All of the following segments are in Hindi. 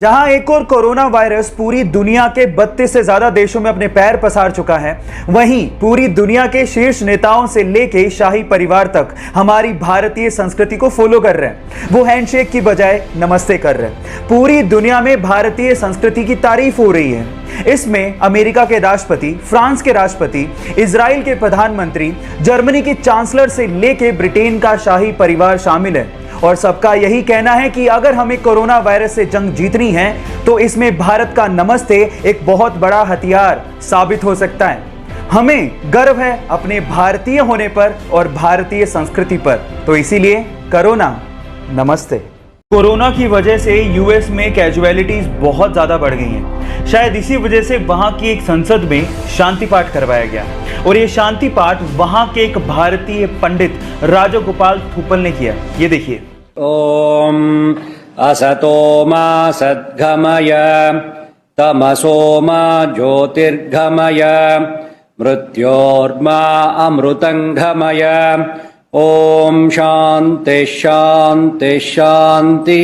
जहां एक और कोरोना वायरस पूरी दुनिया के 32 से ज्यादा देशों में अपने पैर पसार चुका है, वहीं पूरी दुनिया के शीर्ष नेताओं से लेके शाही परिवार तक हमारी भारतीय संस्कृति को फॉलो कर रहे हैं। वो हैंडशेक की बजाय नमस्ते कर रहे हैं। पूरी दुनिया में भारतीय संस्कृति की तारीफ हो रही है। इसमें अमेरिका के राष्ट्रपति, फ्रांस के राष्ट्रपति, इजराइल के प्रधानमंत्री, जर्मनी की चांसलर से लेके ब्रिटेन का शाही परिवार शामिल है और सबका यही कहना है कि अगर हमें कोरोना वायरस से जंग जीतनी है तो इसमें भारत का नमस्ते एक बहुत बड़ा हथियार साबित हो सकता है। हमें गर्व है अपने भारतीय होने पर और भारतीय संस्कृति पर, तो इसीलिए कोरोना नमस्ते। कोरोना की वजह से यूएस में कैजुअलिटीज बहुत ज्यादा बढ़ गई हैं। शायद इसी वजह से वहां की एक संसद में शांति पाठ करवाया गया और ये शांति पाठ वहां के एक भारतीय पंडित राजगोपाल थूपल ने किया। ये देखिए। ओम असतो मा सद्गमय तमसो मा ज्योतिर्गमय मृत्योर्मा अमृतंगमय ओम शांति शांति शांति।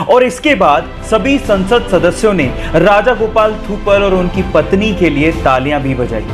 और इसके बाद सभी संसद सदस्यों ने राजा गोपाल थूपल और उनकी पत्नी के लिए तालियां भी बजाई।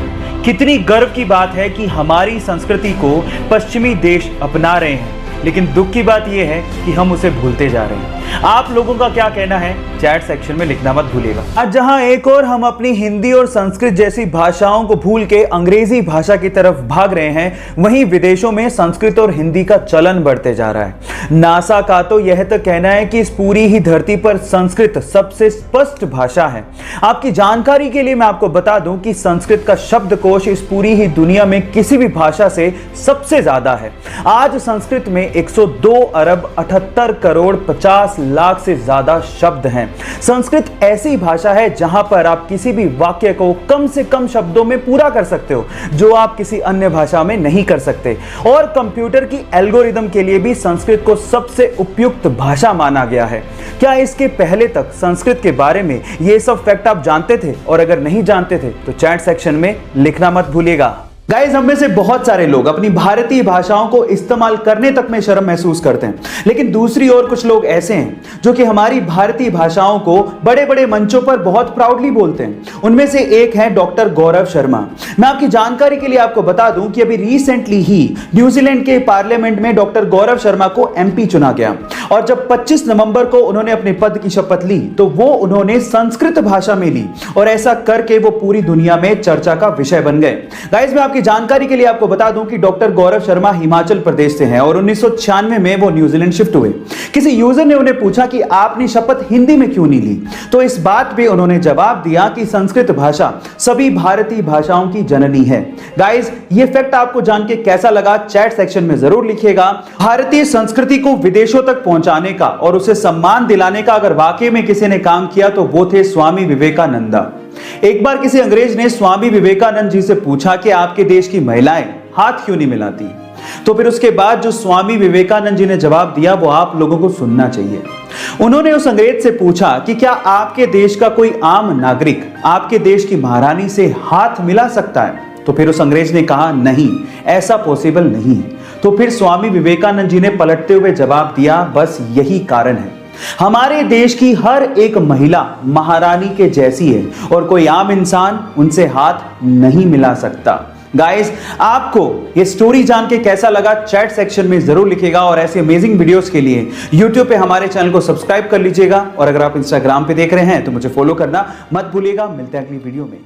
कितनी गर्व की बात है कि हमारी संस्कृति को पश्चिमी देश अपना रहे हैं, लेकिन दुख की बात यह है कि हम उसे भूलते जा रहे हैं। आप लोगों का क्या कहना है चैट सेक्शन में लिखना मत भूलिएगा। आज जहां एक और हम अपनी हिंदी और संस्कृत जैसी भाषाओं को भूल के अंग्रेजी भाषा की तरफ भाग रहे हैं, वहीं विदेशों में संस्कृत और हिंदी का चलन बढ़ते जा रहा है। नासा का तो यह तक कहना है कि इस पूरी ही धरती पर संस्कृत सबसे स्पष्ट भाषा है। आपकी जानकारी के लिए मैं आपको बता दूं कि संस्कृत का शब्दकोश इस पूरी ही दुनिया में किसी भी भाषा से सबसे ज्यादा है। आज संस्कृत में 102 अरब 78 करोड़ 50 लाख से ज्यादा शब्द हैं। संस्कृत ऐसी भाषा है जहां पर आप किसी भी वाक्य को कम से कम शब्दों में पूरा कर सकते हो, जो आप किसी अन्य भाषा में नहीं कर सकते। और कंप्यूटर की एल्गोरिदम के लिए भी संस्कृत को सबसे उपयुक्त भाषा माना गया है। क्या इसके पहले तक संस्कृत के बारे में ये सब फैक्ट आप जानते थे? और अगर नहीं जानते थे तो चैट सेक्शन में लिखना मत भूलिएगा। गाइस, हम में से बहुत सारे लोग अपनी भारतीय भाषाओं को इस्तेमाल करने तक में शर्म महसूस करते हैं, लेकिन दूसरी ओर कुछ लोग ऐसे हैं जो कि हमारी भारतीय भाषाओं को बड़े बड़े मंचों पर बहुत प्राउडली बोलते हैं। उनमें से एक है डॉक्टर गौरव शर्मा। मैं आपकी जानकारी के लिए आपको बता दूं कि अभी रिसेंटली ही न्यूजीलैंड के पार्लियामेंट में डॉक्टर गौरव शर्मा को एमपी चुना गया और जब 25 नवंबर को उन्होंने अपने पद की शपथ ली तो वो उन्होंने संस्कृत भाषा में ली और ऐसा करके वो पूरी दुनिया में चर्चा का विषय बन गए। गाइस, मैं की जानकारी के लिए आपको बता दूं कि डॉक्टर गौरव शर्मा हिमाचल प्रदेश से हैं और 1996 में वो न्यूजीलैंड शिफ्ट हुए। किसी यूजर ने उन्हें पूछा कि आपने शपथ हिंदी में क्यों नहीं ली, तो इस बात पे उन्होंने जवाब दिया कि संस्कृत भाषा सभी भारतीय भाषाओं की जननी है। गाइस, ये फैक्ट आपको जान के कैसा लगा चैट सेक्शन में जरूर लिखिएगा। भारतीय संस्कृति को विदेशों तक पहुंचाने का और उसे सम्मान दिलाने का अगर वाकई में किसी ने काम किया तो वो थे स्वामी विवेकानंद। एक बार किसी अंग्रेज ने स्वामी विवेकानंद जी से पूछा कि आपके देश की महिलाएं हाथ क्यों नहीं मिलाती, तो फिर उसके बाद जो स्वामी विवेकानंद जी ने जवाब दिया वो आप लोगों को सुनना चाहिए। उन्होंने उस अंग्रेज से पूछा कि क्या आपके देश का कोई आम नागरिक आपके देश की महारानी से हाथ मिला सकता है? तो फिर उस अंग्रेज ने कहा नहीं, ऐसा पॉसिबल नहीं है। तो फिर स्वामी विवेकानंद जी ने पलटते हुए जवाब दिया, बस यही कारण है, हमारे देश की हर एक महिला महारानी के जैसी है और कोई आम इंसान उनसे हाथ नहीं मिला सकता। गाइस, आपको ये स्टोरी जान के कैसा लगा चैट सेक्शन में जरूर लिखिएगा और ऐसे अमेजिंग वीडियोस के लिए YouTube पे हमारे चैनल को सब्सक्राइब कर लीजिएगा और अगर आप Instagram पे देख रहे हैं तो मुझे फॉलो करना मत भूलिएगा। मिलते हैं अगली वीडियो में।